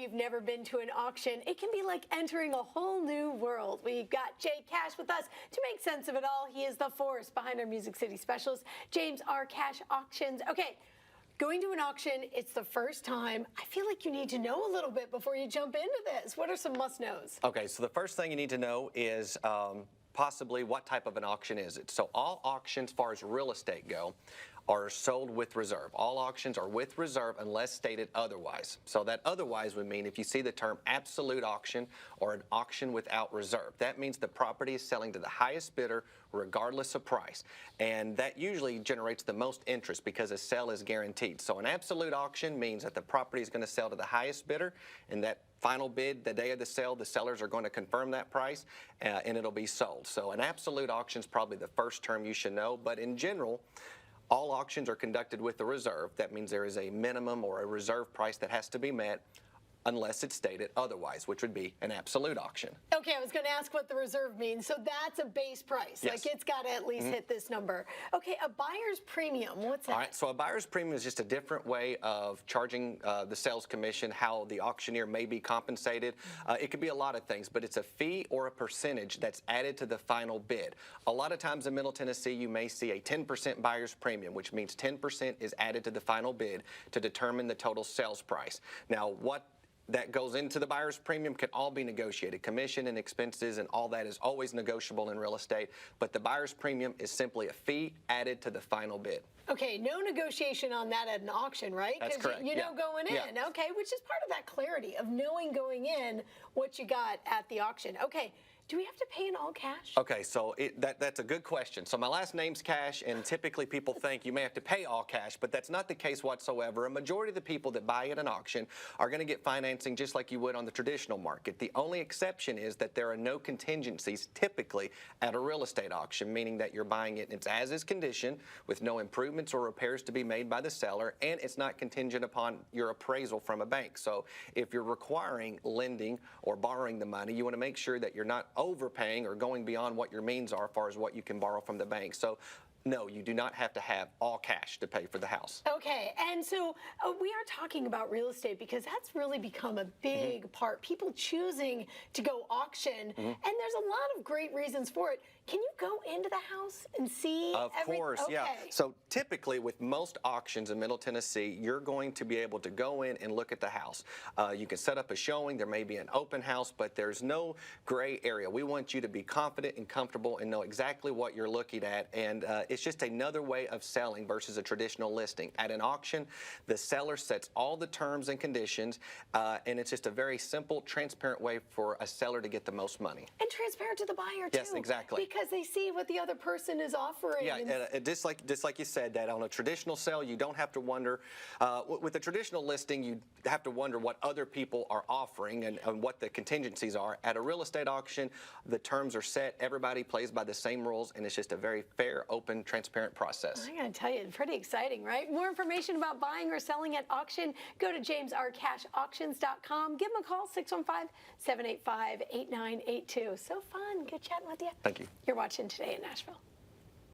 you've never been to an auction, it can be like entering a whole new world. We've got Jay Cash with us to make sense of it all. He is the force behind our Music City specials, James R. Cash Auctions. Okay, going to an auction, it's the first time. I feel like you need to know a little bit before you jump into this. What are some must-knows? Okay, so the first thing you need to know is possibly what type of an auction is it. So all auctions, as far as real estate go, are sold with reserve. All auctions are with reserve unless stated otherwise. So that otherwise would mean if you see the term absolute auction or an auction without reserve, that means the property is selling to the highest bidder regardless of price. And that usually generates the most interest because a sale is guaranteed. So an absolute auction means that the property is going to sell to the highest bidder, and that final bid, the day of the sale, the sellers are going to confirm that price and it'll be sold. So an absolute auction is probably the first term you should know, but in general, all auctions are conducted with a reserve. That means there is a minimum or a reserve price that has to be met unless it's stated otherwise, which would be an absolute auction. Okay, I was going to ask what the reserve means. So that's a base price. Yes. Like it's got to at least hit this number. Okay, a buyer's premium, what's that? All right, so a buyer's premium is just a different way of charging the sales commission, how the auctioneer may be compensated. It could be a lot of things, but it's a fee or a percentage that's added to the final bid. A lot of times in Middle Tennessee, you may see a 10% buyer's premium, which means 10% is added to the final bid to determine the total sales price. Now, what that goes into the buyer's premium can all be negotiated. Commission and expenses and all that is always negotiable in real estate, but the buyer's premium is simply a fee added to the final bid. Okay, no negotiation on that at an auction, right? That's correct. You know going in. Yeah. Okay, which is part of that clarity of knowing going in what you got at the auction. Okay, do we have to pay in all cash? Okay, so that's a good question. So my last name's Cash, and typically people think you may have to pay all cash, but that's not the case whatsoever. A majority of the people that buy at an auction are going to get financing just like you would on the traditional market. The only exception is that there are no contingencies typically at a real estate auction, meaning that you're buying it in its as-is condition with no improvements or repairs to be made by the seller, and it's not contingent upon your appraisal from a bank. So if you're requiring lending or borrowing the money, you want to make sure that you're not overpaying or going beyond what your means are as far as what you can borrow from the bank. So no, you do not have to have all cash to pay for the house. Okay, and so we are talking about real estate because that's really become a big part. People choosing to go auction, and there's a lot of great reasons for it. Can you go into the house and see? Of course, yeah. So typically with most auctions in Middle Tennessee, you're going to be able to go in and look at the house. You can set up a showing. There may be an open house, but there's no gray area. We want you to be confident and comfortable and know exactly what you're looking at, and it's just another way of selling versus a traditional listing. At an auction, the seller sets all the terms and conditions, and it's just a very simple, transparent way for a seller to get the most money. And transparent to the buyer, too. Yes, exactly. Because they see what the other person is offering. Yeah, and just like you said, that on a traditional sale, you don't have to wonder. With a traditional listing, you have to wonder what other people are offering and what the contingencies are. At a real estate auction, the terms are set. Everybody plays by the same rules, and it's just a very fair, open, transparent process. I gotta tell you, it's pretty exciting, right? More information about buying or selling at auction, go to jamesrcashauctions.com. Give them a call, 615-785-8982. So fun. Good chatting with you. Thank you. You're watching Today in Nashville.